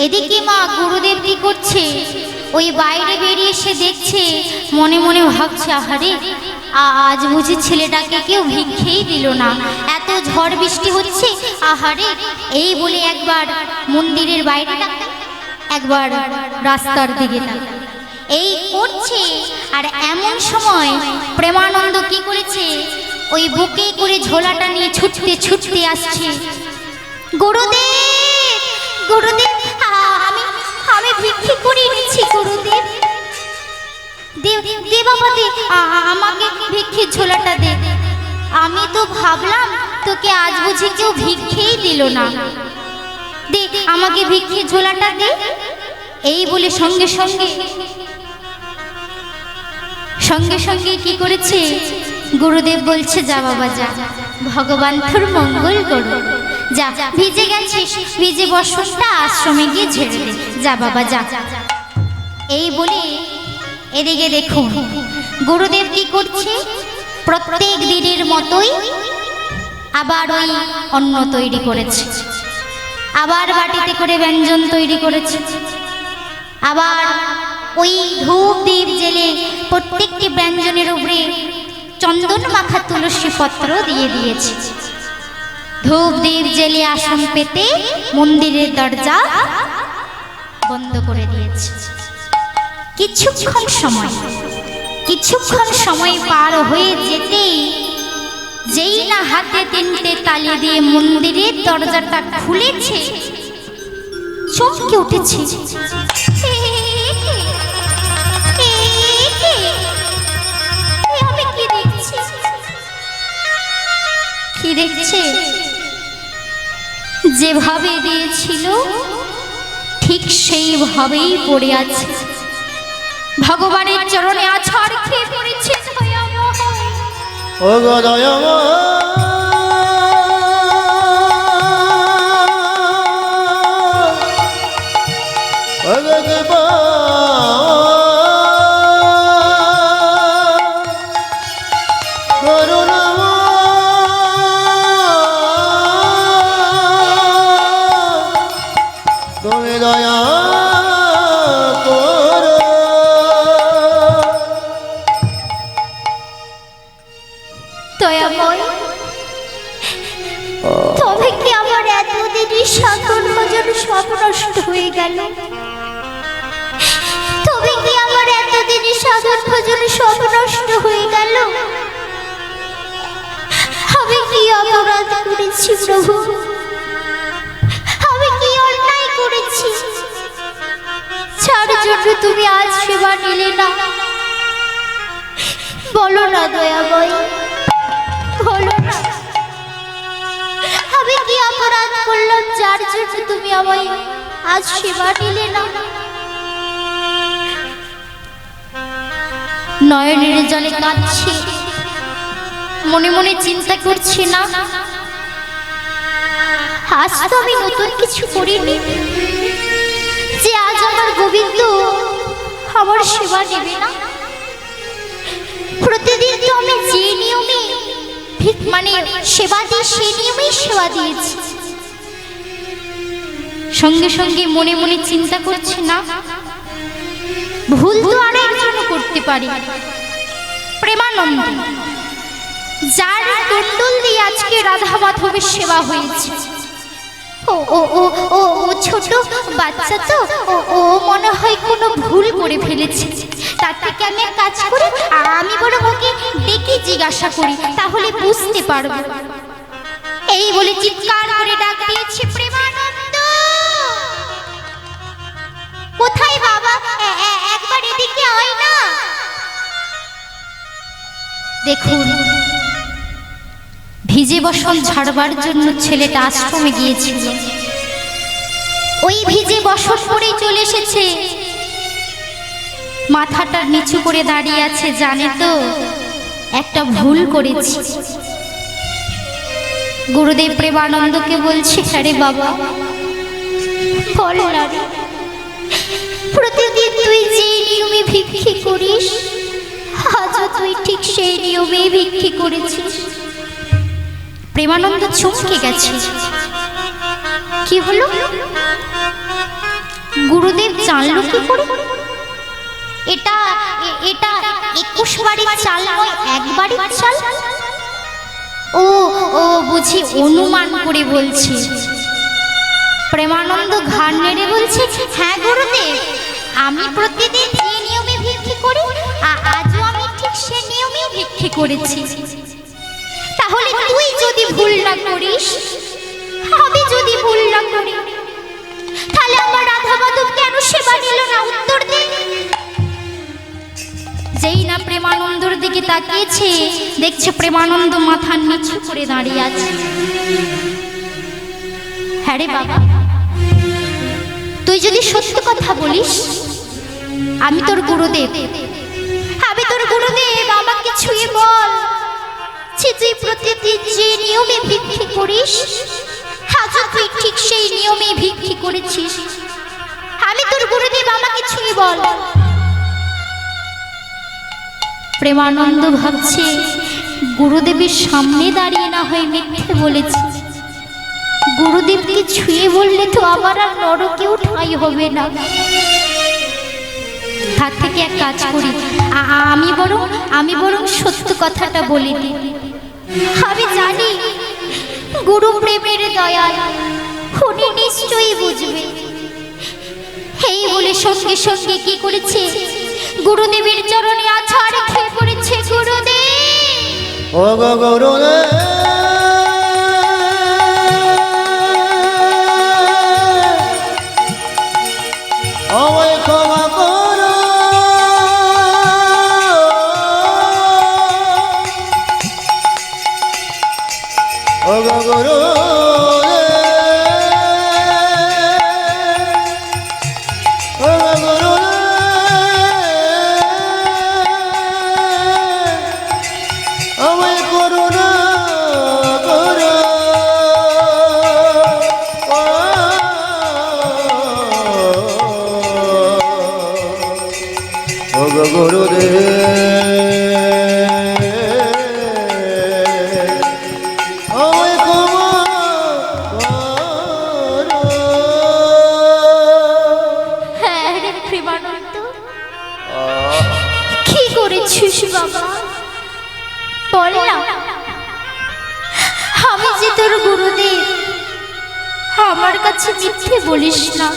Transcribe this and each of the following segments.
এদিকে মা গুরুদেব কি করছে, ওই বাইরে বেরিয়ে এসে দেখছে, মনে মনে ভাবছে, আহারে আজ বুঝি ছেলেটাকে কেউ ভিক্ষেই দিল না, এত ঝড় বৃষ্টি হচ্ছে, আহারে। এই বলে একবার মন্দিরের বাইরে তাকায়, একবার রাস্তার দিকে তাকায়, এই করছে। আর এমন সময় প্রেমানন্দ কি করেছে, ওই বুকে করে ঝোলাটা নিয়ে ছুটতে ছুটতে আসছে। গুরুদেব, গুরুদেব, আমি ভিক্ষে করে এনেছি গুরুদেব, দে বাবা দে, আমাকে ভিক্ষে ঝোলাটা দে। আমি তো ভাবলাম তোকে আজ বুঝি কেউ ভিক্ষেই দিল না, দে আমাকে ভিক্ষে ঝোলাটা দে। এই বলে সঙ্গে সঙ্গে সঙ্গে সঙ্গে কি করেছে, গুরুদেব বলছে, যা বাবা যা, ভগবান তোর মঙ্গল করো, যা ভিজে গেছিস, ভিজে বস্ত্রটা আশ্রমে গিয়ে ঝেড়ে দে, যা বাবা যা। এই বলে এদিকে দেখুন গুরুদেব কি করছে, প্রত্যেক দিনের মতোই আবার ওই অন্ন তৈরি করেছে, আবার বাটিতে করে ব্যঞ্জন তৈরি করেছে, আবার ওই ধূপ দীপ জেলে প্রত্যেকটি ব্যঞ্জনের উপরে চন্দন মাখা তুলসী পত্র দিয়ে দিয়েছে। ধূপ দীপ জেলে আসন পেতে মন্দিরের দরজা বন্ধ করে দিয়েছে। কিছুক্ষণ সময় পার হয়ে যেতেই, যেই না হাতে তিনটে তালি দিয়ে মন্দিরের দরজাটা খুলেছে, চমকে উঠেছে। আমি কি দেখছি, যেভাবে দিয়েছিল ঠিক সেইভাবেই পড়ে আছে, ভগবানের চরণে আছাড় খেয়ে পড়েছে। তবে কি আমার এতদিনই সাধন ভজন সব নষ্ট হয়ে গেল? তবে কি আমার এতদিনই সাধন ভজন সব নষ্ট হয়ে গেল? আমি কি অপরাধ করেছি প্রভু? আমি কি অন্যায় করেছি যার জন্য তুমি আজ সেবা নিলে না? বলো না দয়াময়, বলো না, আমি কি অপরাধ করলাম যার জন্য তুমি আমায় আজ সেবা নিলে না? নয়নের জলে কাঁদছি, মনে মনে চিন্তা করছি, না আজ তো আমি নতুন কিছু করিনি যে আজ আমার গোবিন্দ আমার সেবা নেবে না। প্রতিদিন তো আমি যে নিয়মে মানে সেবা দিই, সেই নিয়মেই সেবা দিয়েছি। সঙ্গে সঙ্গে মনে মনে চিন্তা করছি, না ভুল তো আর একজন করতে পারি, প্রেমানন্দ, যার কুণ্ডল দিয়ে আজকে রাধা মাধবের সেবা হয়েছে। ও ও ও ও ছোট বাচ্চা তো, ও মনে হয় কোনো ভুল করে ফেলেছে। তার থেকে আমি এক কাজ করি, আমি বরং ওকে ডেকে জিজ্ঞাসা করি, তাহলে বুঝতে পারবো। এই বলে চিৎকার করে ডাক দিয়েছে, প্রেমানন্দ কোথায় বাবা? একবার এদিকে আয় না। দেখুন, ভিজে বসন ঝাড়বার জন্য ছেলেটা আশ্রমে গিয়েছিল, ওই ভিজে বসন পরেই চলে এসেছে, মাথাটা নিচু করে দাঁড়িয়ে আছে, জানে তো একটা ভুল করেছি। গুরুদেব প্রেমানন্দকে বলছে, আরে বাবা বল না, প্রতিদিন তুই যে নিয়মে ভিক্ষে করিস, আজও তুই ঠিক সেই নিয়মে ভিক্ষে করেছিস। প্রেমানন্দ চমকে গেছে, কি হলো? গুরুদেব জানলো কি করে? এটা এটা 21 বাড়ির চাল নয়, একবারের চাল। ও ও বুঝি অনুমান করে বলছে। প্রেমানন্দ ঘাড় নেড়ে বলছে, হ্যাঁ গুরুদেব, আমি প্রতিদিন যে নিয়মে ভিক্ষে করি আজও আমি ঠিক সে নিয়মেই ভিক্ষে করেছি। তাহলে তুই যদি ভুল না করিস, আমি যদি ভুল না করি, তাহলে আমার রাধা মাধব কেন সেবা নিল না? উত্তর দে। যেই না প্রেমানন্দর দিকে তাকিয়েছে, দেখছে প্রেমানন্দ মাথা নিচু করে দাঁড়িয়ে আছে। হ্যাঁ রে বাবা, তুই যদি সত্য কথা বলিস, আমি তোর গুরুদেব, আমি তোর গুরুদেব, আমাকে ছুঁয়ে বল, তুই প্রতিদিন যে নিয়মে ভিক্ষে করিস আজও তুই ঠিক সেই নিয়মে ভিক্ষে করেছিস। আমি তোর গুরুদেব, আমাকে ছুঁয়ে বল। প্রেমানন্দ ভাবছে, গুরুদেবের সামনে দাঁড়িয়ে না হয়ে মিথ্যে বলেছি, গুরুদেবকে ছুঁয়ে বললে তো আমার আর নরকেও ঠাঁই হবে না। তার থেকে এক কাজ করি, আমি বরং সত্য কথাটা বলে দিই। আমি জানি গুরু প্রেমের দয়াল, উনি নিশ্চয়ই বুঝবে। এই বলে সঙ্গে সঙ্গে কি করেছে, গুরুদেবের চরণে আছাড় খেয়ে পড়েছে। গুরুদেব, ও গো গুরুদেব, আমায় ক্ষমা করো, ও গো গুরুদেব, ও গো গুরুদেব, আমায় করুণা করো, ও গো গুরুদেব, আমায় ক্ষমা করো। হ্যাঁ রে প্রেমানন্দ, কি করেছিস বাবা বল না? আমি যে তোর গুরুদেব, আমার কাছে মিথ্যে বলিস না।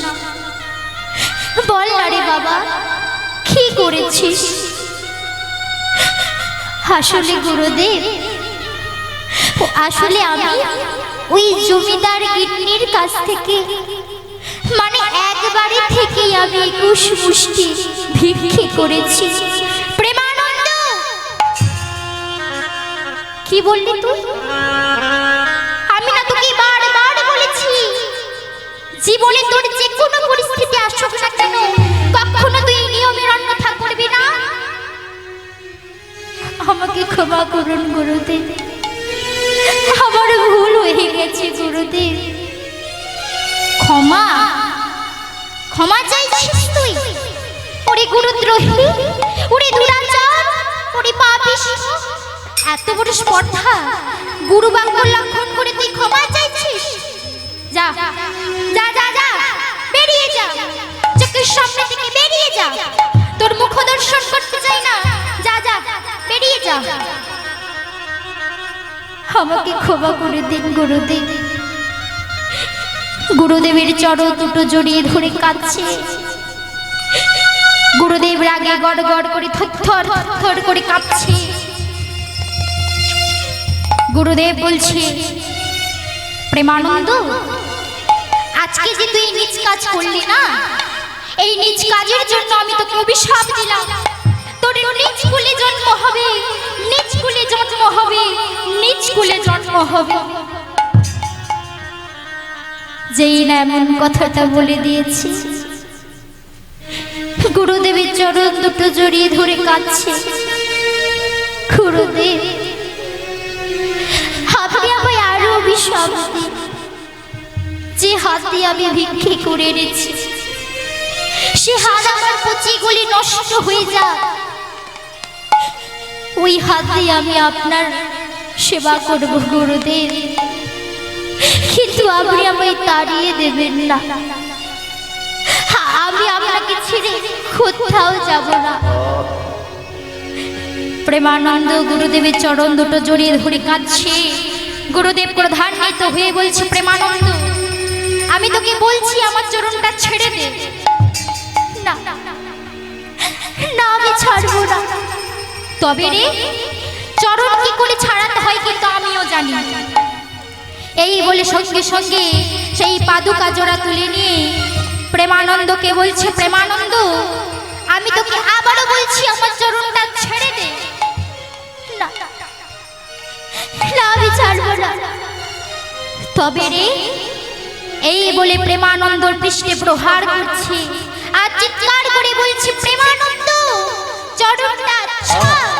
বল না রে বাবা, কি করেছিস? আসলে গুরুদেব, আসলে আমি ওই জমিদার গিন্নির কাছ থেকে, মানে একবারে থেকেই আমি 21 মুষ্টি ভিক্ষে করেছি। প্রেমানন্দ, কি বললি তুই? আমি না তোকে বারবার বলেছি, জীবনে তোর যে কোনো পরিস্থিতি আসুক না কেন, কখনো তুই নিয়মের অন্যথা করবি না। আমাকে ক্ষমা করুন গুরুদেব, আমার ভুল হয়ে গেছে গুরুদেব। ক্ষমা ক্ষমা চাইছিস তুই? ওরে গুরুদ্রোহী, ওরে দুরাচার, ওরে পাপিষ্ঠ, এত বড় স্পর্ধা, গুরু বাক্য লঙ্ঘন করে তুই ক্ষমা চাইছিস? যা যা যা যা, বেরিয়ে যা, চোখের সামনে থেকে বেরিয়ে যা। তোর মুখ দর্শন করতে চাই না, যা যা, বেরিয়ে যা। আমাকে ক্ষমা করে দিন গুরুদেব। গুরুদেবের চরণ দুটো জড়িয়ে ধরে কাঁদছে। গুরুদেব রাগে গড় গড় করে থরথর থরথর করে কাঁপছে। গুরুদেব বলছে, প্রেমানন্দ, আজকে যে তুই নিজ কাজ করলি না, এই নিজ কাজের জন্য আমি তোকে অভিশাপ দিলাম। তোর নিজ কুলে জন্ম হবে, নিজ কুলে জন্ম হবে, নিজ কুলে জন্ম হবে। যেই না এমন কথাটা বলে দিয়েছি, গুরুদেবের চরণ দুটো জড়িয়ে ধরে কাঁদছে। গুরুদেব, আপনি আমায় আরো অভিশাপ দিন। যে হাত দিয়ে আমি ভিক্ষে করে এনেছি, সে হাত আমার পচিগুলি নষ্ট হয়ে যাক। ওই হাত দিয়ে আমি আপনার সেবা করব গুরুদেব, কিন্তু আপনি আমায় তাড়িয়ে দেবেন না। আমি আপনাকে ছেড়ে কোথাও যাব না। প্রেমানন্দ গুরুদেবের চরণ দুটো জড়িয়ে ধরে কাঁদছে। গুরুদেব ক্রোধান্বিত হয়ে বলছে, প্রেমানন্দ, আমি তোকে বলছি আমার চরণটা ছেড়ে দে। না না, আমি ছাড়বো না। তবে রে, চরণ কি করে ছাড়াতে হয় কিন্তু আমিও জানি। এই বলে সঙ্গে সঙ্গে সেই পাদুকা জোড়া তুলে নিয়ে প্রেমানন্দকে বলছে, প্রেমানন্দ, আমি তোকে আবারও বলছি আমার চরণটা ছেড়ে দে। না না, আমি ছাড়বো না। তবে রে, এই বলে প্রেমানন্দর পৃষ্ঠে প্রহার করছে আর চিৎকার করে বলছে, প্রেমানন্দ, চরণটা ছাড়,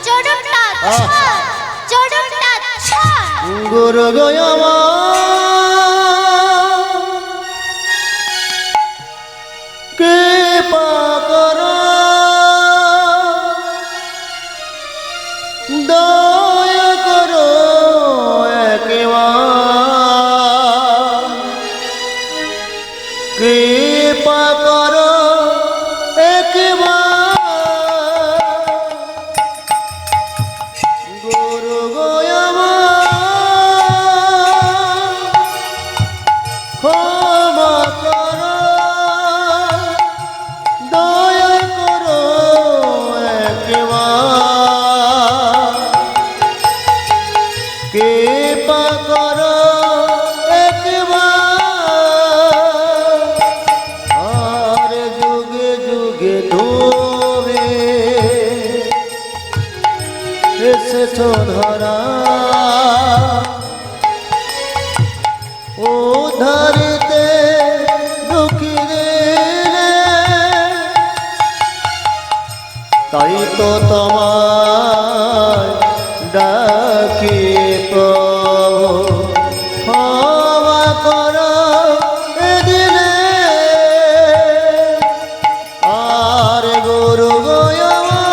চরণটা ছাড়, চরণটা ছাড়। গুরু গয়ামা কৃপা করো, দয়া করো একবার, কৃপা করো একবার। গুরু গয়ামা ক্ষমা করো, দয়া করো একবার, কৃপা করো একবার। আর যুগে যুগে তুমি এসেছ ধরা, উদ্ধারিতে দুঃখী দিলে, তাই তো তোমায় ডাকি প্রভু, ক্ষমা করো এদিনে। আর গুরু গয়ামা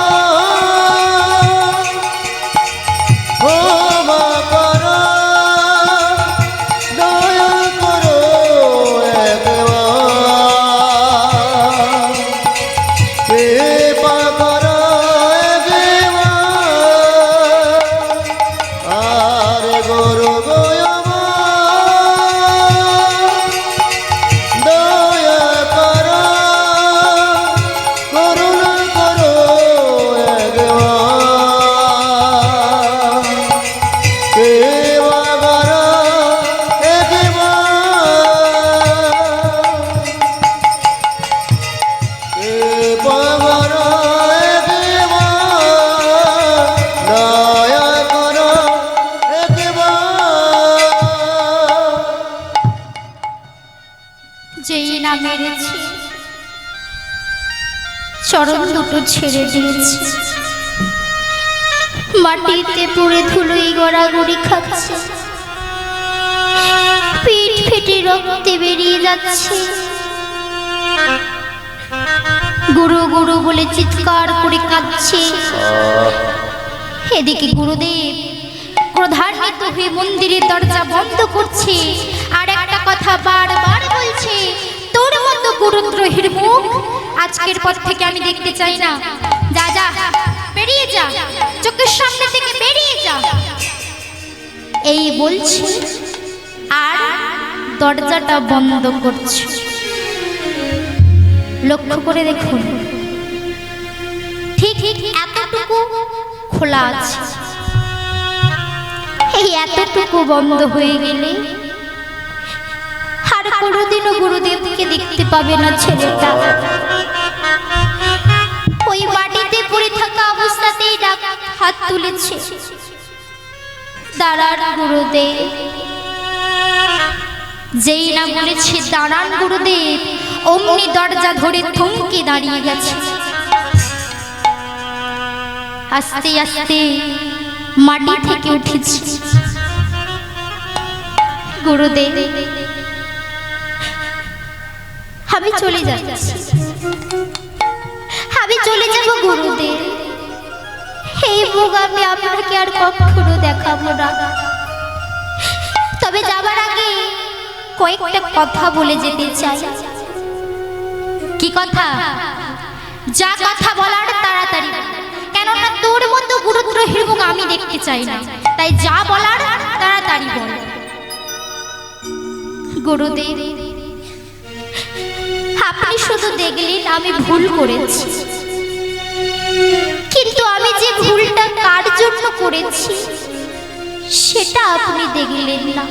ক্ষমা করো, দয়া করো একবার, কৃপা করো একবার। আর গুরু গয়ামা দয়া করো, করুণা করো একবার, কৃপা করো একবার, কৃপা করো একবার, দয়া করো একবার। যেই না মেরেছি, চরণ দুটো ছেড়ে দিয়েছি, মাটিতে পুড়ে ধুলোই গড়াগড়ি খাচ্ছে, পিঠ ফেটে রক্তে বেরিয়ে যাচ্ছে। গুরু গুরু বলে চিৎকার করে কাঁদছে। এদিকে গুরুদেব ক্রোধান্বিত হয়ে মন্দিরের দরজা বন্ধ করছে আর একটা কথা বারবার বলছে, তোর মতো গুরুদ্রোহীর মুখ আজকের পর থেকে আমি দেখতে চাই না। যা যা, বেরিয়ে যা, চোখের সামনে থেকে বেরিয়ে যা। এই বলছি আর দরজাটা বন্ধ করছে। লক্ষ্য করে দেখুন, ঠিক এতটুকু খোলা আছে। এই এতটুকু বন্ধ হয়ে গেলে আর কোনোদিনও গুরুদেবকে দেখতে পাবে না ছেলেটা। ওই মাটিতে পড়ে থাকা অবস্থাতেই হাত তুলেছে, দাঁড়ান গুরুদেব। যেই না বলেছে দাঁড়ান গুরুদেব, অমনি দরজা ধরে থমকে দাঁড়িয়ে গেছে। আস্তে আস্তে মাটি থেকে উঠেছে। গুরুদেব, আমি চলে যাচ্ছি, আমি চলে যাব গুরুদেব। এই মুখ আমি আপনাকে আর কখনো দেখাবো না। তবে যাবার আগে কয়েকটা কথা বলে যেতে চাই। কি কথা? যা কথা বলার তাড়াতাড়ি বল। কেননা তোর মতো গুরুদ্রোহীর মুখ আমি দেখতে চাই না, তাই যা বলার তাড়াতাড়ি বল। গুরুদেব, আপনি শুধু দেখলেন আমি ভুল করেছি, কিন্তু আমি যে ভুলটা কার জন্য করেছি সেটা আপনি দেখলেন না।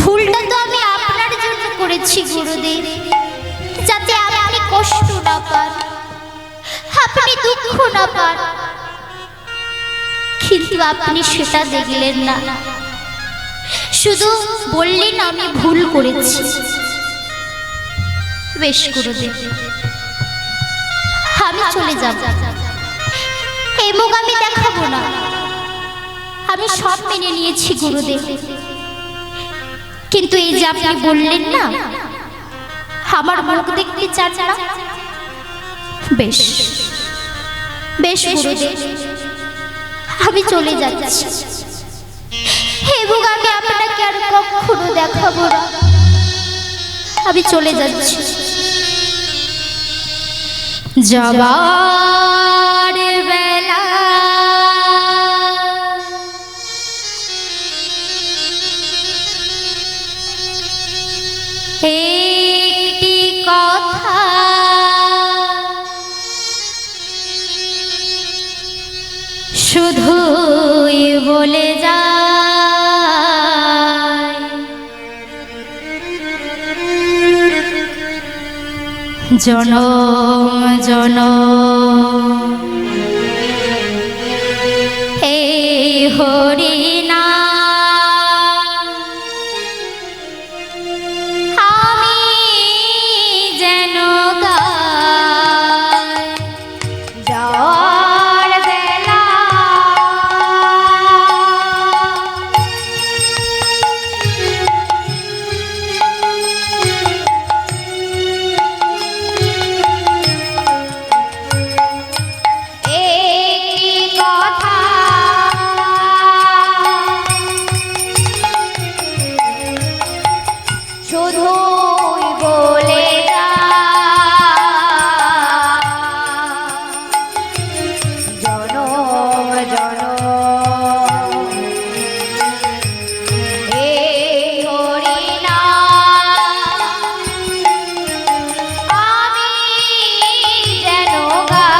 ভুলটা তো আমি আপনার জন্য করেছি গুরুদেব, যাতে আপনি কষ্ট না পান, আপনি দুঃখ না পান, কিন্তু আপনি সেটা দেখলেন না। শুধু বললেন আমি ভুল করেছি। বেশ গুরুদেব, আমি চলে যাব, এই মুখ আমি দেখাবো না, আমি সব মেনে নিয়েছি গুরুদেব। কিন্তু এই যে আপনি বললেন না আমার মুখ দেখতে চান না, বেশ বেশ গুরুদেব, আমি চলে যাচ্ছি, এই মুখ আমি আপনাকে আর কখনো দেখাবো না, আমি চলে যাচ্ছি। যাবার বেলা একটি কথা শুধুই বলে যায়, জনম জনম এই হরিনা আমি যেন গাই যাওয়ার বেলা। শুধুই বলে জনম জনম এই হরিনা আমি যেন গাই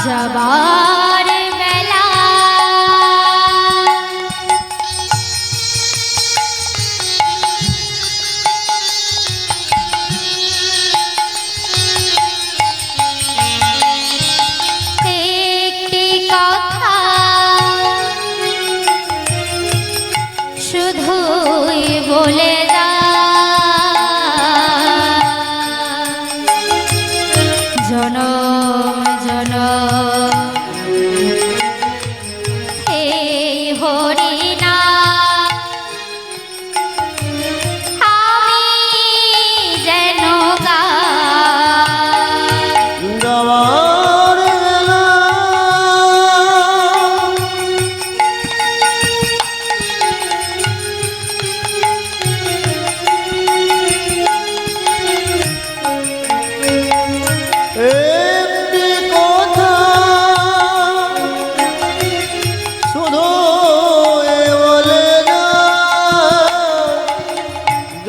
যাবার বেলা। একটি কথা শুধুই বলে যায়, জনম জনম এই হরিনা আমি যেন গাই যাবার বেলা একটি কথা শুধু বলে যায়,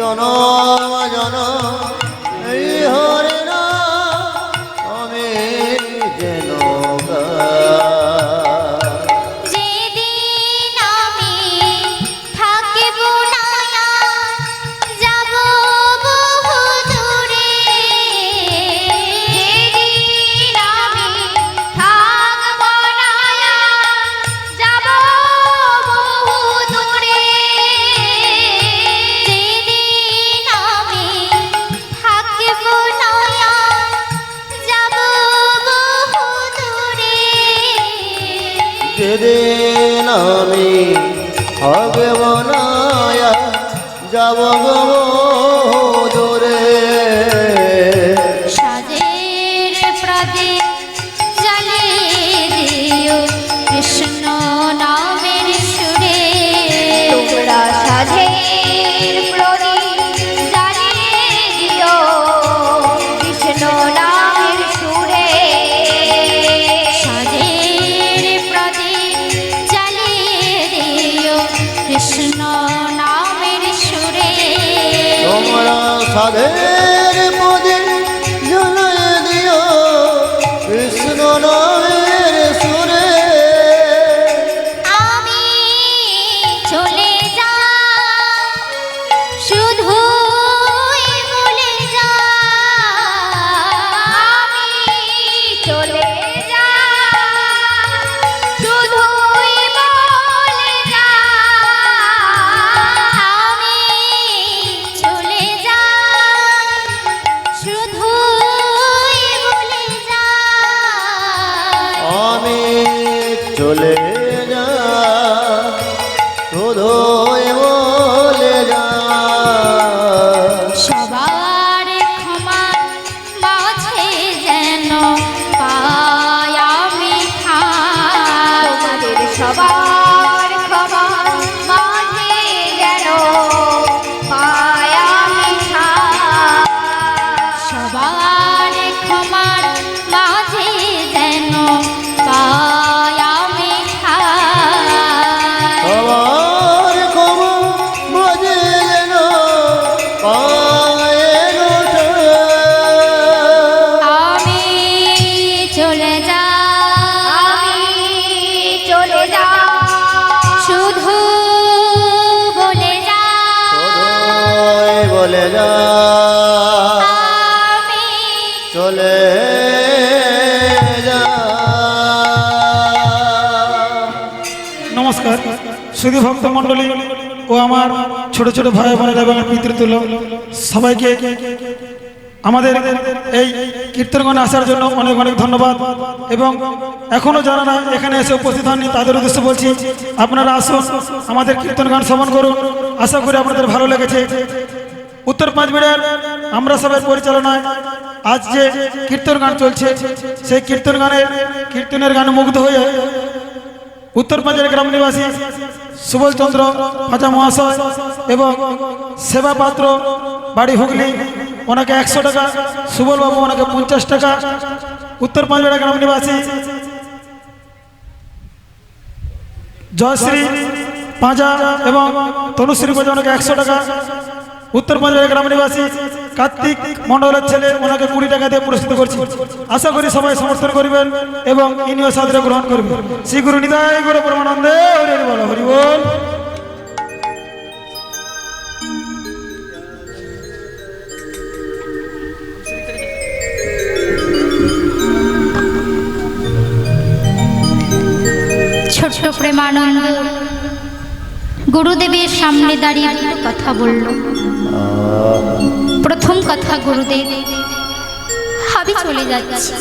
জনম জনম এই হরিনা আমি যেন গাই। যেদিন আমি থাকিব না যাব বহু দূরে, যেদিন আমি থাকব না যাব বহু দূরে, যেদিন আমি থাকিব না যাব বহু দূরে, যেদিন আমি থাকব না যাব দূরে, সাজের প্রদীপ জ্বালিয়ে দিও কৃষ্ণ নামের সুরে, তোমরা সাজের প্রদীপ জ্বালিয়ে চলে যা শুধু বলে যা সবার ক্ষমার মাঝে যেন পাই আমি ঠাঁই। তোমাদের সবার ক্ষমার মাঝে যেন পাই আমি ঠাঁই। সবার ক্ষমার মাঝে যেন পাই আমি ঠাঁই। আমার ক্ষমা মাঝে যেন পায়ে ওঠে। আমি চলে আমি চলে যা শুধু বলে যা সদয় বলে যা আমি চলে যা। নমস্কার সুধী ভক্ত মণ্ডলী ও আমার ছোট ছোট ভাই বোনেরা এবং পিতৃতুল্য সবাইকে আমাদের এই কীর্তনগণে আসার জন্য অনেক অনেক ধন্যবাদ। এবং এখনও যারা না এখানে এসে উপস্থিত হননি তাদের উদ্দেশ্যে বলছি, আপনারা আসুন, আমাদের কীর্তনগান শ্রবণ করুন। আশা করি আপনাদের ভালো লেগেছে। উত্তর পাঁচবিড়ার আমরা সবাই পরিচালনায় আজ যে কীর্তন গান চলছে, সেই কীর্তনের গানে মুগ্ধ হয়ে উত্তর পাঁচের গ্রাম নিবাসী সুবল চন্দ্র ফাজা মহাশয় এবং সেবা পাত্র বাড়ি হুগলি, ওনাকে 100 টাকা, সুবল বাবু ওনাকে 50 টাকা, উত্তর পাঁচবিড়া গ্রাম নিবাসী জয়শ্রী পাঁজা এবং তনুশ্রী পাঁজা ওনাকে 100 টাকা, উত্তর পাঁচবিড়া গ্রাম নিবাসী কার্তিক মণ্ডলের ছেলে ওনাকে 20 টাকা দিয়ে পুরস্কৃত করছি। আশা করি সবাই সমর্থন করবেন এবং ইনিও সাদরে গ্রহণ করবেন। শ্রী গুরু নিতাই গুরু পরমানন্দে হরি হরি বল, হরি বল। ছোট্ট প্রেমানন্দ গুরুদেবের সামনে দাঁড়িয়ে দুটো কথা বলল। প্রথম কথা, গুরুদেব আমি চলে যাচ্ছি,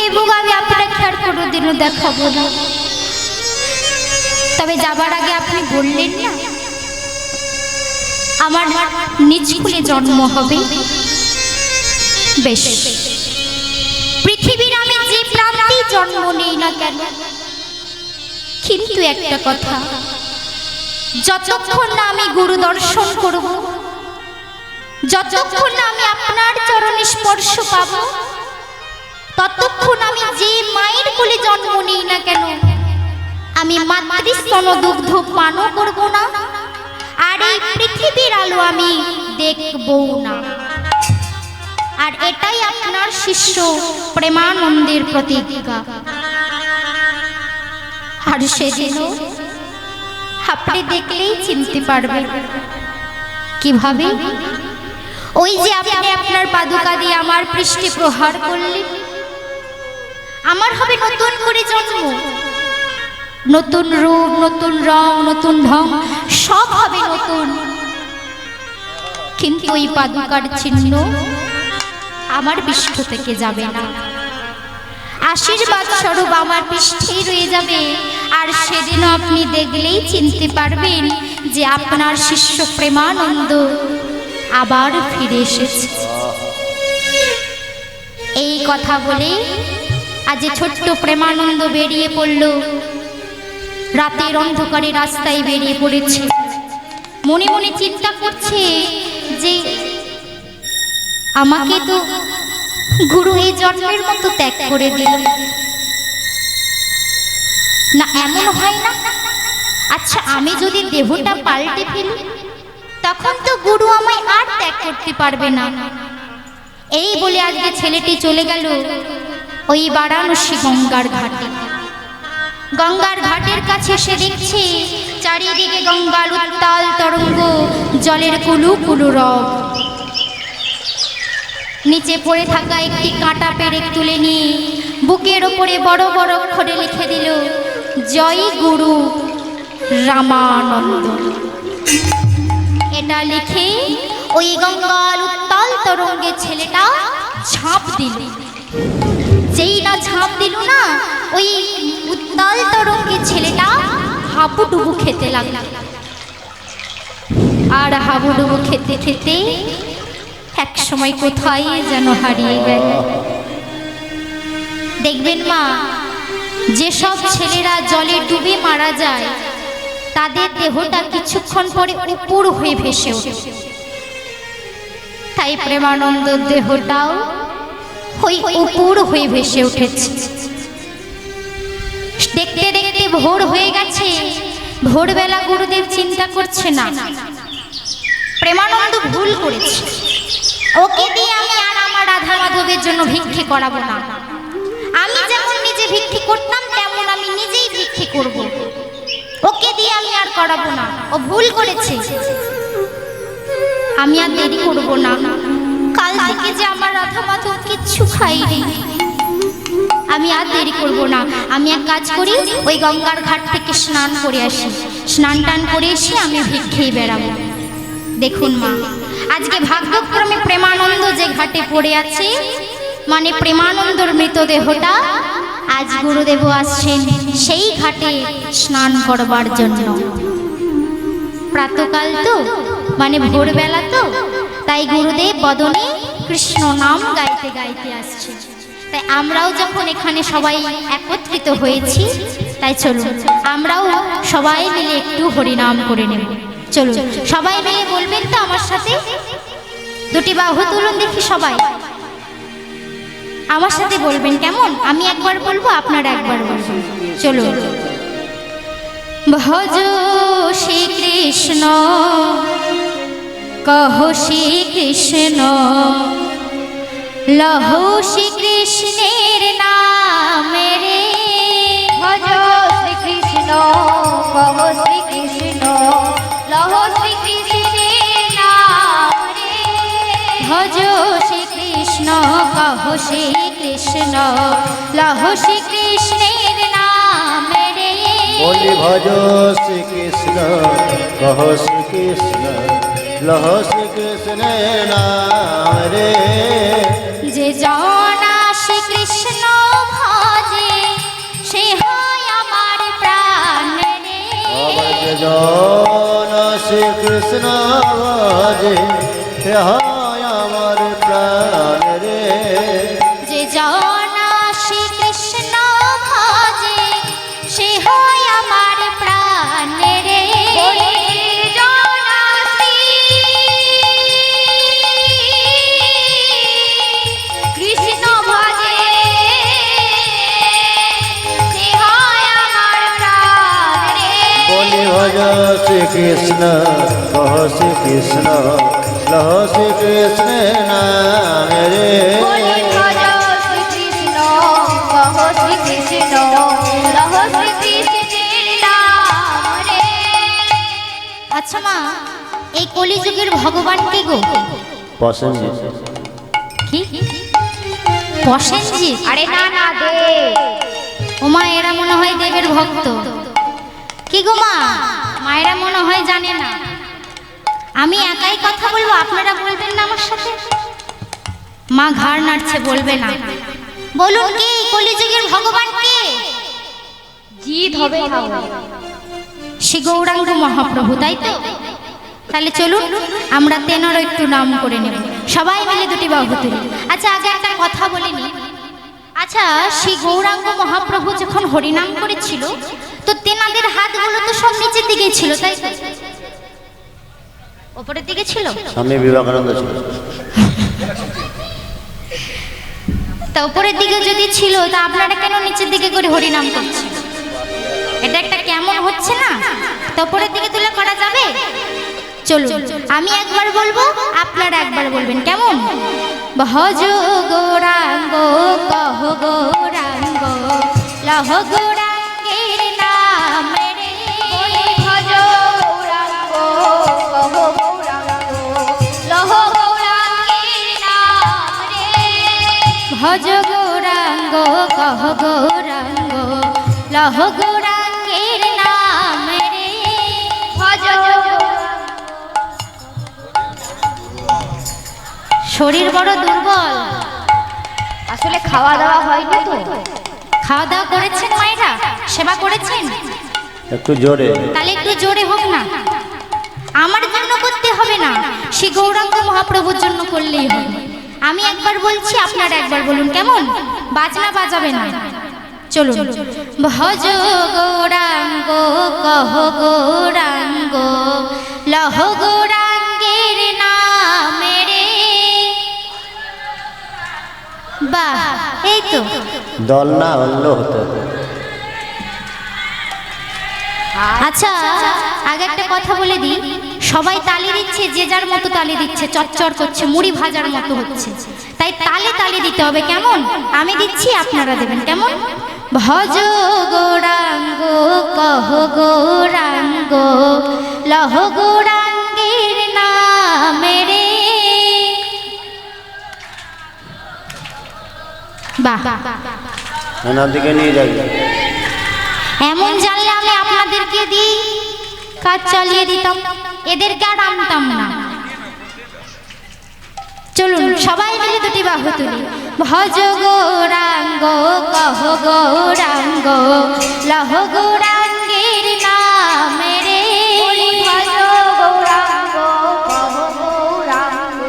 এবং আমি আপনাকে আর কোনোদিনও দেখাবো না। তবে যাবার আগে আপনি বললেন না আমার নিজ কুলে জন্ম হবে। বেশ, পৃথিবীর আমি যে প্রান্তেই জন্ম নেই না কেন, কিন্তু একটা কথা, যতক্ষণ না আমি গুরু দর্শন করব, যতক্ষণ না আমি আপনার চরণে স্পর্শ পাব, ততক্ষণ আমি যে মায়ের কোলে জন্ম নেই না কেন, আমি মাতৃস্তন দুগ্ধ পানও করব না, আর এই পৃথিবীর আলো আমি দেখবো না। আর এটাই আপনার শিষ্য প্রেমানন্দের প্রতিজ্ঞা। আর সেদিনও আপনি দেখলেই চিনতে পারবেন। কিভাবে? ওই যে আপনি আপনার পাদুকা দিয়ে আমার পৃষ্ঠে প্রহার করলেন, আমার হবে নতুন করে জন্ম, নতুন রূপ, নতুন রং, নতুন ঢং, সব হবে নতুন। কিন্তু ওই পাদুকার চিহ্ন আমার পৃষ্ঠ থেকে যাবে না, আশীর্বাদ স্বরূপ আমার পৃষ্ঠেই রয়ে যাবে। আর সেদিনও আপনি দেখলেই চিনতে পারবেন যে আপনার শিষ্য প্রেমানন্দ আবার ফিরে এসেছে। এই কথা বলে আজ ছোট্ট প্রেমানন্দ বেরিয়ে পড়ল, রাতের অন্ধকারে রাস্তায় বেরিয়ে পড়েছে। মনে মনে চিন্তা করছে যে আমাকে তো গুরু এই জন্মের মতো ত্যাগ করে দিল না, এমন হয় না? আচ্ছা, আমি যদি দেহটা পাল্টে ফেলি তখন তো গুরু আমায় আর ত্যাগ করতে পারবে না। এই বলে আজকে ছেলেটি চলে গেল ওই বারাণসী গঙ্গার ঘাটে। গঙ্গার ঘাটের কাছে সে দেখছে চারিদিকে গঙ্গার উত্তাল তরঙ্গ, জলের কুলু কুলু রব। নিচে পড়ে থাকা একটি কাঁটা পেরেক তুলে নিয়ে বুকের ওপরে বড় বড় অক্ষরে লিখে দিল, জয় গুরু রামানন্দ। এটা লিখে ওই গঙ্গার উত্তাল তরঙ্গে ছেলেটা ঝাঁপ দিল। যেই না ঝাঁপ দিল না, ওই উত্তাল তরঙ্গের ছেলেটা হাবুডুবু খেতে লাগলো। আর হাবুডুবু খেতে খেতে এক সময় কোথায় যেন হারিয়ে গেল। দেখবেন মা, যেসব ছেলেরা জলে ডুবে মারা যায় তাদের দেহটা কিছুক্ষণ পরে উপর হয়ে ভেসে ওঠে। তাই প্রেমানন্দর দেহটাও ওই উপর হয়ে ভেসে উঠেছে। দেখতে দেখতে ভোর হয়ে গেছে। ভোরবেলা গুরুদেব চিন্তা করছে না, প্রেমানন্দ ভুল করেছে, ওকে দিয়ে আমি আর আমার রাধা মাধবের জন্য ভিক্ষে করাবো না। আমি যেমন নিজে ভিক্ষে করতাম তেমন আমি নিজেই ভিক্ষে করব। ওকে দিয়ে আমি আর করাবো না, ও ভুল করেছে। আমি আর দেরি করবো না। কাল থেকে যে আমার রাধা মাধব কিচ্ছু খাইনি, আমি আর দেরি করবো না। আমি এক কাজ করি, ওই গঙ্গার ঘাট থেকে স্নান করে আসি। স্নান টান করে এসে আমি ভিক্ষেই বেড়াবো। দেখুন মা, আজকে ভাগ্যক্রমে প্রেমানন্দ যে ঘাটে পড়ে আছে, মানে প্রেমানন্দর মৃতদেহটা আজ গুরুদেব আসছেন সেই ঘাটে স্নান করবার জন্য। প্রাতকাল তো, মানে ভোরবেলা তো, তাই গুরুদেব বদনে কৃষ্ণ নাম গাইতে গাইতে আসছে। তাই আমরাও যখন এখানে সবাই একত্রিত হয়েছি, তাই চলুন আমরাও সবাই মিলে একটু হরিনাম করে নেব। চলুন সবাই মিলে বলবেন তো আমার সাথে? দুটি বাহু তুলুন দেখি সবাই, আমার সাথে বলবেন কেমন? আমি একবার বলবো, আপনারা একবার বলবেন। চলুন। ভজ শ্রী কৃষ্ণ, কহ শ্রী কৃষ্ণ, লহ শ্রী কৃষ্ণের নাম রে। ভজ শ্রীকৃষ্ণ, কহ শ্রীকৃষ্ণ, লহ শ্রীকৃষ্ণের নাম রে। ভজ শ্রী কৃষ্ণ, কহ শ্রী কৃষ্ণ, লহ শ্রী কৃষ্ণের নাম রে। বলি ভজ শ্রীকৃষ্ণ, কহ শ্রীকৃষ্ণ, লহ শ্রীকৃষ্ণের নাম রে। যে জনা শ্রী কৃষ্ণ ভজে, সে হয় আমার প্রাণ রে। জন শ্রীকৃষ্ণ ভজে, হে হয় আমার প্রাণ রে। যে জনা শ্রী কৃষ্ণ ভজে, সে হয় আমার প্রাণ রে। কৃষ্ণ ভজে, সে হয় আমার প্রাণ রে। বলি ভজ শ্রীকৃষ্ণ, কহ শ্রীকৃষ্ণ, লহ শ্রীকৃষ্ণের নাম রে। বলি ভজ শ্রীকৃষ্ণ, কহ শ্রীকৃষ্ণ, লহ শ্রীকৃষ্ণের নাম রে। আচ্ছা মা, এই কলিযুগের ভগবান কে গো? পছন্দ কি প্রসেনজিৎ? আরে না না দে, ওমা, এরা মনে হয় দেবের ভক্ত। কি গো মা, মায়েরা মনে হয় জানে না। আমি একাই কথা বলবো, আপনারা বলবেন না আমার সাথে? মা ঘাড় নাড়ছে, বলবে না। বলুন কি কলিযুগের ভগবান কে? জিত হবে না। শ্রী গৌরাঙ্গ মহাপ্রভু, তাই তো? তাহলে চলুন আমরা তেনার একটু নাম করে নেব, সবাই মিলে দুটি বাহু তুলি। আচ্ছা আগে একটা কথা বলে নি। আচ্ছা, শ্রী গৌরাঙ্গ মহাপ্রভু যখন হরিনাম করেছিল, তো তেনাদের হাতগুলো তো সব নিচের দিকে ছিল, তাই তো? ওপরের দিকে ছিল? স্বামী বিবেকানন্দ ছিল। তা উপরের দিকে যদি ছিল, তা আপনারা কেন নিচের দিকে করে হরিনাম করছেন? এটা একটা কেমন হচ্ছে না? তা উপরের দিকে তুলে করা যাবে? চলুন আমি একবার বলবো, আপনারা একবার বলবেন, কেমন? ভজ গৌরাঙ্গ, কহ গৌরাঙ্গ, লহ গৌরাঙ্গের নাম রে। ভজ গৌরাঙ্গ, কহ গৌরাঙ্গ, লহ গৌরাঙ্গের নাম রে। ভজ গৌরাঙ্গ, কহ গৌরাঙ্গ, লহ গৌরাঙ্গের নাম রে। ভজ শরীর বড় দুর্বল, আসলে খাওয়া দাওয়া হয়নি তো। খাওয়া দাওয়া করেছেন মায়েরা? সেবা করেছেন? একটু জোরে। তাহলে একটু জোরে হোক না। আমার জন্য করতে হবে না, শ্রী গৌরাঙ্গ মহাপ্রভুর জন্য করলেই হবে। আমি একবার বলছি, আপনারা একবার বলুন, কেমন? বাজনা বাজাবে না। চলুন। ভজ গৌরাঙ্গ কহ গৌরাঙ্গ লহ গৌরাঙ্গের নামে রে। বাহ, এই তো। দল না অন্য হতে হবে। আচ্ছা, আগে একটা কথা বলে দিই, সবাই তালি দিচ্ছে, যে যার মতো তালি দিচ্ছে, চচ্চর করছে, মুড়ি ভাজার মতো হচ্ছে। তাই তালে তালি দিতে হবে, কেমন? আমি দিচ্ছি, আপনারা দেবেন, কেমন? ভজ গৌরাঙ্গ কহ গৌরাঙ্গ লহ গৌরাঙ্গের নামে রে। বাহ, এনার দিকে নিয়ে যাবি। এমন জানলে আমি আপনাদেরকে দিই কাজ চালিয়ে দিতাম, এদেরকে আর আনতাম না। চলুন সবাই মিলে দুটি বাহু তুলি। ভজ গৌরাঙ্গ কহ গৌরাঙ্গ লহ গৌরাঙ্গের নামে রে। ভজ গৌরাঙ্গ কহ গৌরাঙ্গ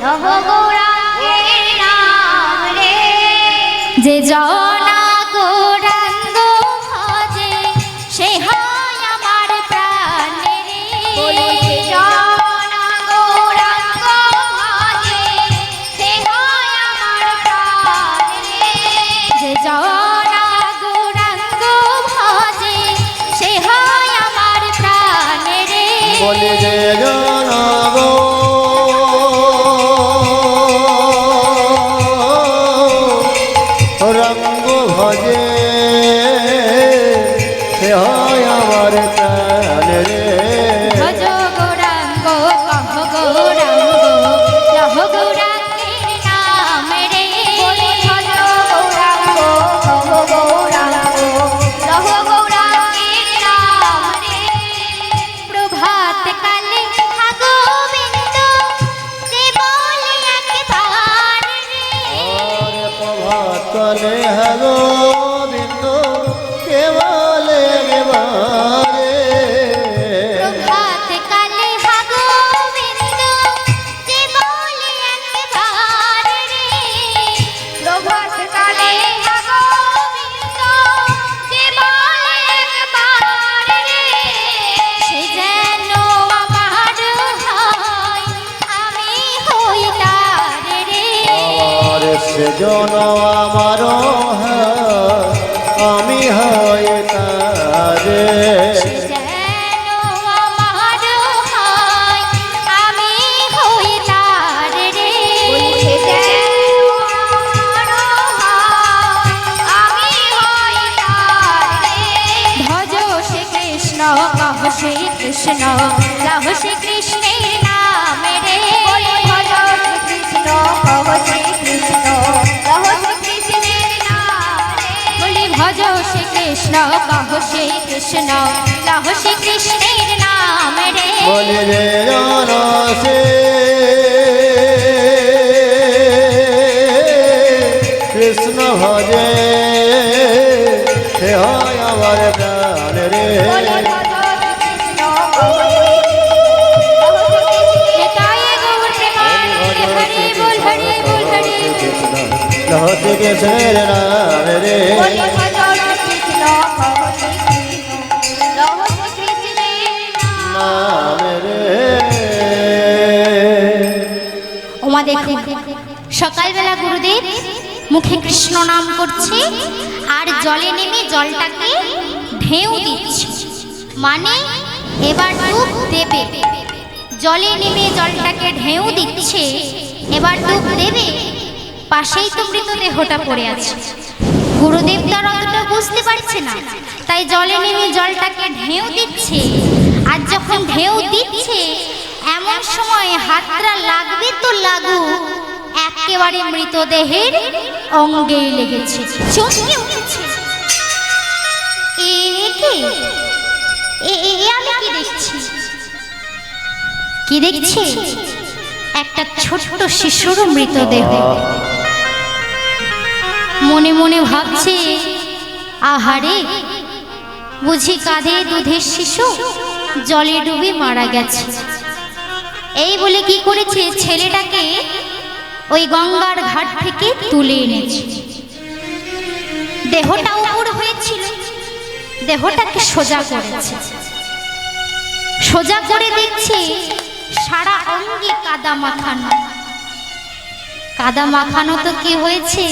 লহ গৌরাঙ্গের নাম রে। যে জনা গৌরাঙ্গ ভজে সে হয় আমার প্রাণে রে। বলেছে জনা গৌরাঙ্গ ভজে সে হয় আমার প্রাণ রে। যে জনা গৌরাঙ্গ ভজে সে হয় আমার প্রাণে রে। বলে যে জন রঙ্গ ভজে সে হয় আমার প্রাণ রে। ভজ গৌরাঙ্গ কহ গৌরাঙ্গ লহ গৌরাঙ্গের নামে রে। ভজ গৌরাঙ্গ কহ গৌরাঙ্গ লহ গৌরাঙ্গের নাম রে। প্রভাত কালে হা গোবিন্দ যে বলে একবার রে। और प्रभात काले है गोविंद केवल बारे। প্রভাত কালে হা গোবিন্দ যে বলে একবার রে। প্রভাত কালে হা গোবিন্দ যে বলে একবার রে। সে যেন আমার হয়, আমি হই তার রে। और से জন আমার আমি হয় তারে। সে যেন আমার হয়, আমি হই তার রে। বলছে যেন আমার হয়, আমি হই তার রে। ভজ শ্রী কৃষ্ণ কহ শ্রী কৃষ্ণ লহ শ্রী কৃষ্ণের নামে রে। বলে ভজ শ্রীকৃষ্ণ কহ শ্রীকৃষ্ণ লহ শ্রীকৃষ্ণের নাম রে। বলি ভজ শ্রী কৃষ্ণ কহ শ্রী কৃষ্ণ লহ শ্রী কৃষ্ণের নামে রে। বলে যে জন সে কৃষ্ণ ভজে সে হয় আমার প্রাণ রে। বলে ভজ শ্রীকৃষ্ণ কহ শ্রীকৃষ্ণ লহ শ্রীকৃষ্ণের নিতাই গৌর প্রেমানন্দে হরি বল হরি বল হরি বল। লহ শ্রী কৃষ্ণের নাম রে। বলে ভজ শ্রীকৃষ্ণ কহ শ্রীকৃষ্ণ লহ শ্রীকৃষ্ণের নাম। নাম রে। ওমা দেখুন, সকালবেলা গুরুদেব মুখে কৃষ্ণ নাম করছে আর জলে নেমে জলটাকে ঢেউ দিচ্ছে, মানে এবার ডুব দেবে। জলে নেমে জলটাকে ঢেউ দিচ্ছে, এবার ডুব দেবে। পাশেই তো মৃতদেহটা পড়ে আছে। গুরুদেব তার অতটা বুঝতে পারছে না, তাই জলে নেমে জলটাকে ঢেউ দিচ্ছে। আর যখন ঢেউ দিচ্ছে, এমন সময় হাতটা লাগবে তো লাগুক, একেবারে মৃতদেহের অঙ্গেই লেগেছে, চমকে উঠেছে। এ কি? আমি কি দেখছি? কি দেখছি? একটা ছোট্ট শিশুর মৃতদেহ। মনে মনে ভাবছে, আহারে বুঝি কাঁধে দুধের শিশু জলে ডুবে মারা গেছে। এই বলে কি করেছে, ছেলেটাকে ওই গঙ্গার ঘাট থেকে তুলে এনেছে। দেহটা উপর হয়েছিল, দেহটাকে সোজা করেছে। সোজা করে দেখছে সারা অঙ্গে কাদা মাখানো। কাদা মাখানো তো কি হয়েছে,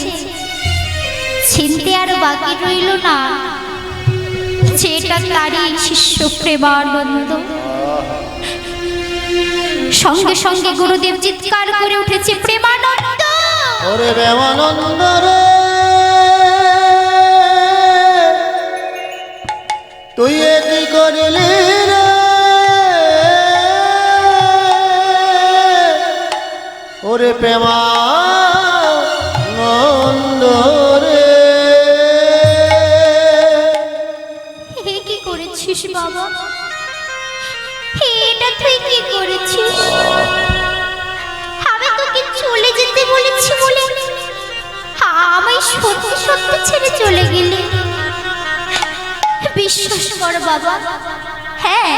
চিনতে আর বাকি রইল না যে এটা তারই শিষ্য প্রেমানন্দ। সঙ্গে সঙ্গে গুরুদেব চিৎকার করে উঠেছে, প্রেমানন্দ, ওরে প্রেমানন্দ রে, তুই কি করলি রে, ওরে প্রেমানন্দ রে। হে কি করেছিস বাবা, এটা তুই কি করেছিস? আমি তোকে চলে যেতে বলেছি বলে আমায় সত্যি সত্যি ছেড়ে চলে গেলি। বিশ্বাস কর বাবা, হ্যাঁ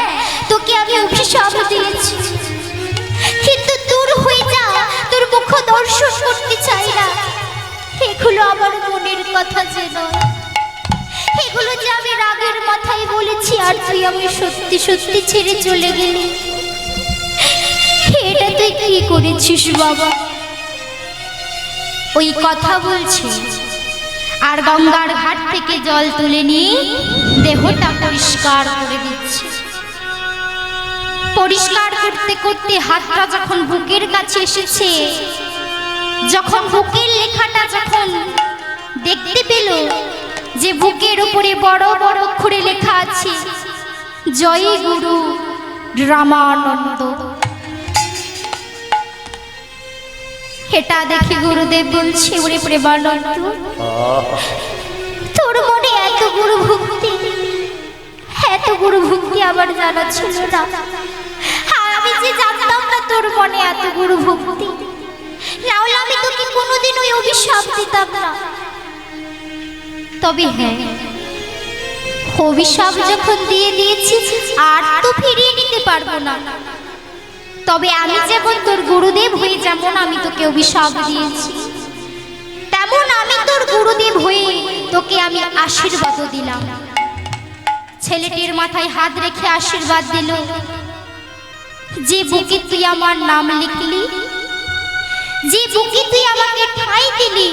তোকে আমি অভিশাপ দিয়েছি, কিন্তু দূর হয়ে যা, তোর মুখ দর্শন করতে চাই না। এগুলো আমার মনের কথা যেন, এগুলো যে আমি রাগের মাথায় বলেছি, আর তুই আমি সত্যি সত্যি ছেড়ে চলে গেলি। এটা তুই কি করেছিস বাবা? ওই কথা বলছি আর গঙ্গার ঘাট থেকে জল তুলে নিয়ে দেহটা পরিষ্কার করে দিচ্ছে। পরিষ্কার করতে করতে হাতটা যখন বুকের কাছে এসেছে, যখন বুকের লেখাটা যখন দেখতে পেল যে বুকের উপরে বড় বড় অক্ষরে লেখা আছে, জয় গুরু রামানন্দ। এটা দেখে গুরুদেব বলছে, ওরে প্রেমানন্দ, তোর মনে এত গুরু ভক্তি, এত গুরু ভক্তি আমার জানা ছিল না। আমি যে জানতাম না তোর মনে এত গুরু ভক্তি, নাহলে আমি তোকে কোনোদিন ওই অভিশাপ দিতাম না। তবে হ্যাঁ, অভিশাপ যখন দিয়ে দিয়েছি আর তো ফিরিয়ে নিতে পারবো না। তবে আমি যেমন তোর গুরুদেব হয়ে যেমন আমি তোকে অভিশাপ দিয়েছি, তেমন আমি তোর গুরুদেব হয়ে তোকে আমি আশীর্বাদও দিলাম। ছেলেটির মাথায় হাত রেখে আশীর্বাদ দিল, যে বুকে তুই আমার নাম লিখলি, যে বুকে তুই আমাকে ঠাঁই দিলি,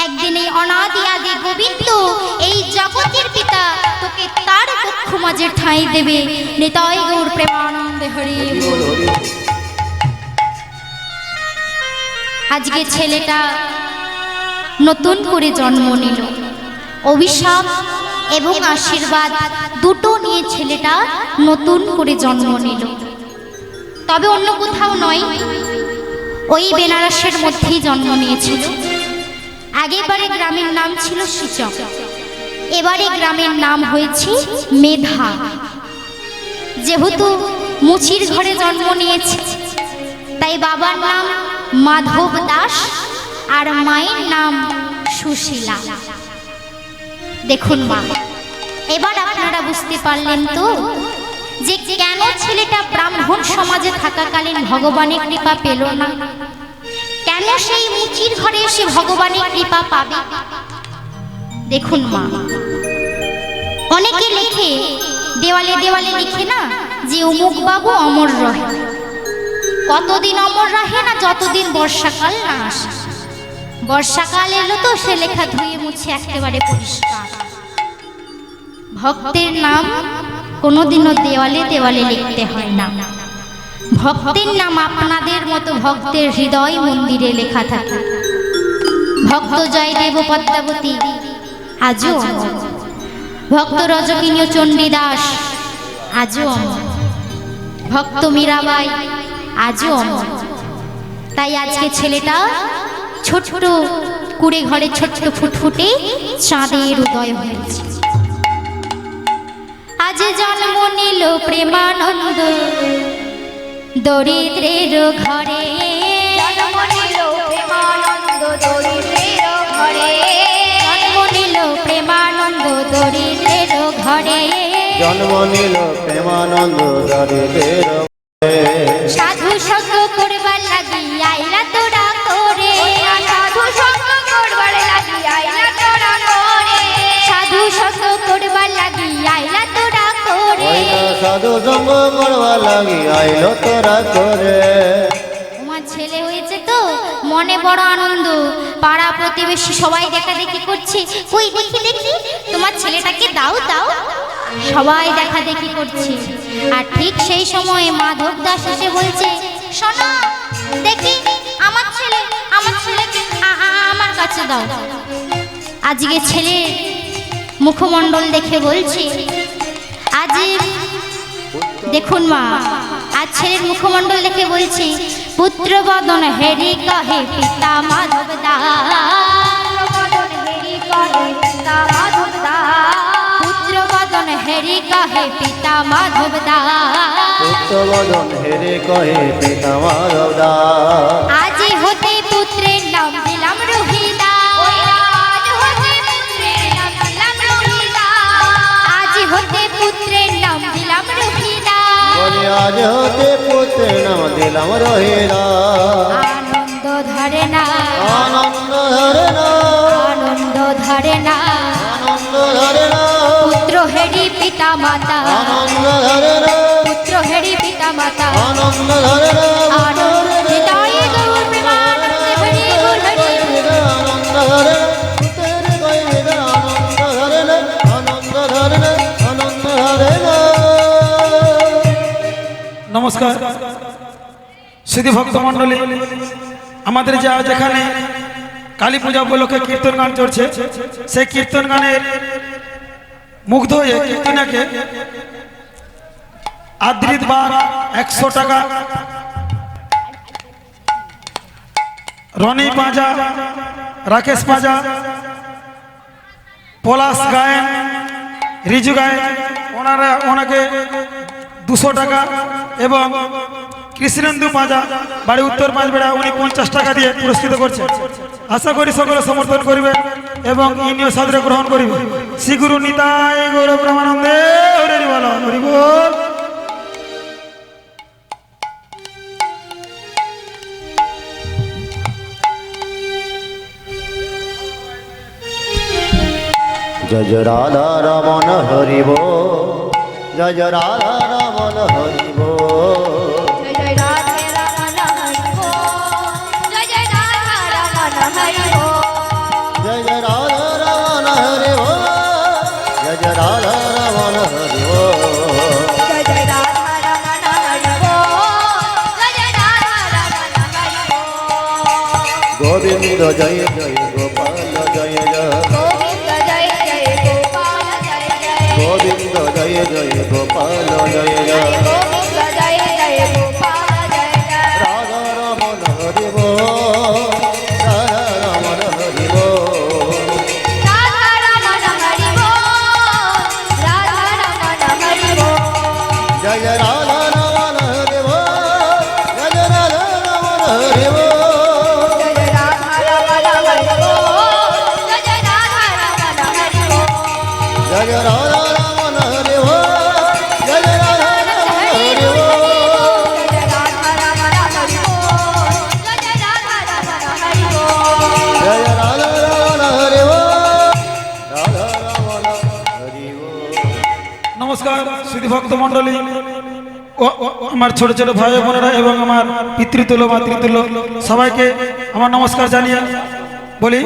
একদিন এই অনাদি আদি গোবিন্দ এই জগতের পিতা তোকে তার বক্ষ মাঝে ঠাঁই দেবে। নিতাই গৌর প্রেমানন্দে হরি বল। আজকে ছেলেটা নতুন করে জন্ম নিল, অভিশাপ এবং আশীর্বাদ দুটো নিয়ে ছেলেটা নতুন করে জন্ম নিল। তবে অন্য কোথাও নয়, ওই বেনারসের মধ্যেই জন্ম নিয়েছিল। আগেবারে গ্রামের নাম ছিল সূচক, এবারে গ্রামের নাম হয়েছে মেধা। যেহেতু মুচির ঘরে জন্ম নিয়েছে, তাই বাবার নাম মাধব দাস আর মায়ের নাম সুশীলা। দেখুন মা, এবার আপনারা বুঝতে পারলেন তো যে কেন ছেলেটা ব্রাহ্মণ সমাজে থাকাকালীন ভগবানের কৃপা পেল না, কেন সেই মুচির ঘরে এসে ভগবানের কৃপা পাবে। দেখুন মা, অনেকে লেখে, দেওয়ালে দেওয়ালে লিখে না যে অমুক বাবু অমর রহে। কতদিন অমর রহে না, যতদিন বর্ষাকাল না আসে। বর্ষাকাল এলো তো সে লেখা ধুয়ে মুছে একেবারে পরিষ্কার। ভক্তের নাম কোনোদিনও দেওয়ালে দেওয়ালে লিখতে হয় না। ভক্তের নাম আপনাদের মতো ভক্তের হৃদয় মন্দিরে লেখা থাকে। ভক্ত জয়দেব পদ্মাবতী আজও অমর, ভক্ত রজকিনীয় চণ্ডীদাস আজও অমর, ভক্ত মীরাবাই আজও অমর। তাই আজকে ছেলেটা ছোট্ট কুড়ে ঘরে ছোট্ট ফুটফুটে চাঁদের উদয় হয়েছে। আজ জন্ম নিল প্রেমানন্দ দরিদ্রের ঘরে, জন্ম নিল প্রেমানন্দ দরিদ্রের ঘরে। নিল প্রেমানন্দ দারিদের সাধু সঙ্গ করবার লাগি আইলা তোরা করে, সাধু সঙ্গ করবার লাগি আইলা তোরা করে, সাধু সঙ্গ করবার লাগি আইলা তোরা করে। সাধু সঙ্গ করবা লাগি আইলো তোরা করে। তোমার ছেলে হয়েছে তো মনে বড় আনন্দ, পাড়া প্রতিবেশী সবাই দেখাদেখি করছে, কই দেখি দেখি তোমার ছেলেটাকে দাও দাও, সবাই দেখাদেখি করছে। আর ঠিক সেই সময়ে মাধব দাস এসে বলছে, শোনো দেখি আমার ছেলেকে আমার কাছে দাও। আজকে ছেলে মুখমণ্ডল দেখে বলছে, আজ দেখুন মা, আজ ছেলের মুখমণ্ডল দেখে বলছি, পুত্র বদন হেরি কহে পিতা মাধব দাস, হেরি কহে পিতা মাধব দাস, পুত্র বদন হেরি কহে পিতা মাধব দাস, পুত্রবদন হেরে কহে পিতা মাধব দাস। আজ হতে পুত্রের নাম দিলাম রোহিদাস, আজ হতে পুত্রের নাম দিলাম রোহিদাস, আজ হতে পুত্রের নাম দিলাম রোহিদাস, বলি আজ হতে পুত্রের নাম দিলাম রহিদা। আনন্দ ধরে না, আনন্দ ধরে না, আনন্দ ধরে না, আনন্দ ধরে না, পুত্র হেরি পিতা মাতা, আনন্দ ধরে না, পুত্র হেরি পিতা মাতা, আনন্দ ধরে না, আনন্দ হৃদয়ে গৌর প্রেমানন্দে হরি বল হরি বল। আনন্দ ধরে না, পুত্রের কহিদা আনন্দ ধরে না, আনন্দ ধরে না, আনন্দ ধরে না। নমস্কার সুধী ভক্ত মণ্ডলী, আমাদের যে আজ এখানে কালী পূজা উপলক্ষে কীর্তন গান চলছে, সেই কীর্তন গানের মুগ্ধ হয়ে কীর্তনাকে আদৃত বা 100 টাকা, রনি পাঁজা, রাকেশ পাঁজা, পলাশ গায়েন, রিজু গায়েন, ওনাকে 200 টাকা এবং কৃষ্ণেন্দু পাঁজা বাড়ি উত্তর পাঁচবেড়া, উনি 50 টাকা দিয়ে পুরস্কৃত করছেন। আশা করি সকলে সমর্থন করবে এবং ইনিও সাদরে গ্রহণ করিবে। শ্রী গুরু নিতাই গৌর প্রেমানন্দে হরি বল হরি বল। জয় জয় রাধা রমন হরিব, জয় জয় রাধা রমন হরিব, জয় জয় রাধে রমন হরি বল, জয় জয় রাধা রমন হরি বল, জয় জয় রাধা রমন হরিব, জয় জয় রাধা রমন হরিব। জয় জয় রাধা রমন হরি বল, জয় জয় রাধা রমন হরি বল, গোবিন্দ জয় জয় গোপাল জয় জয়, গোবিন্দ জয় জয় গোপাল জয় জয়, গোবিন্দ জয় জয় গোপাল জয় জয়, গোবিন্দ জয় জয় গোপাল জয় জয়, রাধা রমন হরিব, রাধা রমন হরিব, রাধা রমন হরি বল, রাধা রমন হরি বল, জয় জয় রাধা রমন হরিব, জয় জয় রাধা রমন হরিব, জয় জয় রাধা রমন হরি বল, জয় জয় রাধা রমন হরি বল, জয় জয় রাধা রমন হরিব, জয় জয় রাধা রমন হরিব, জয় জয় রাধা রমন হরি বল, জয় জয় রাধা রমন হরি বল, জয় জয় রাধা রমন হরিব, রাধা রমন হরিব। নমস্কার সুধী ভক্ত মণ্ডলী ও আমার ছোট ছোট ভাই বোনেরা এবং আমার পিতৃতুল্য মাতৃতুল্য সবাইকে আমার নমস্কার জানিয়ে বলি,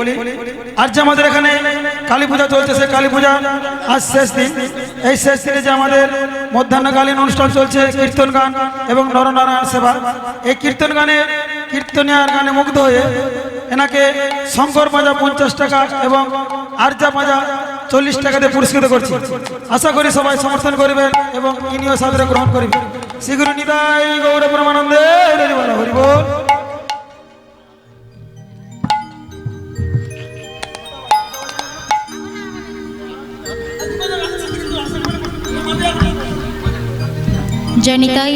আজ যে আমাদের এখানে কালী পূজা চলছে, সেই কালী পূজা আজ শেষ দিন। এই শেষ দিনে যে আমাদের মধ্যাহ্নকালীন অনুষ্ঠান চলছে, কীর্তন গান এবং নরনারায়ণ সেবা, এই কীর্তন গানে কীর্তনিয়ার গানে মুগ্ধ হয়ে এনাকে শঙ্কর পাঁজা 50 টাকা এবং আরজা পাঁজা 40 টাকা দিয়ে পুরস্কৃত করছি। আশা করি সবাই সমর্থন করবেন এবং ইনিও সাদরে গ্রহণ করবেন। শ্রী গুরু নিতাই গৌর প্রেমানন্দে হরি বল হরি বল। জয় নিতাই।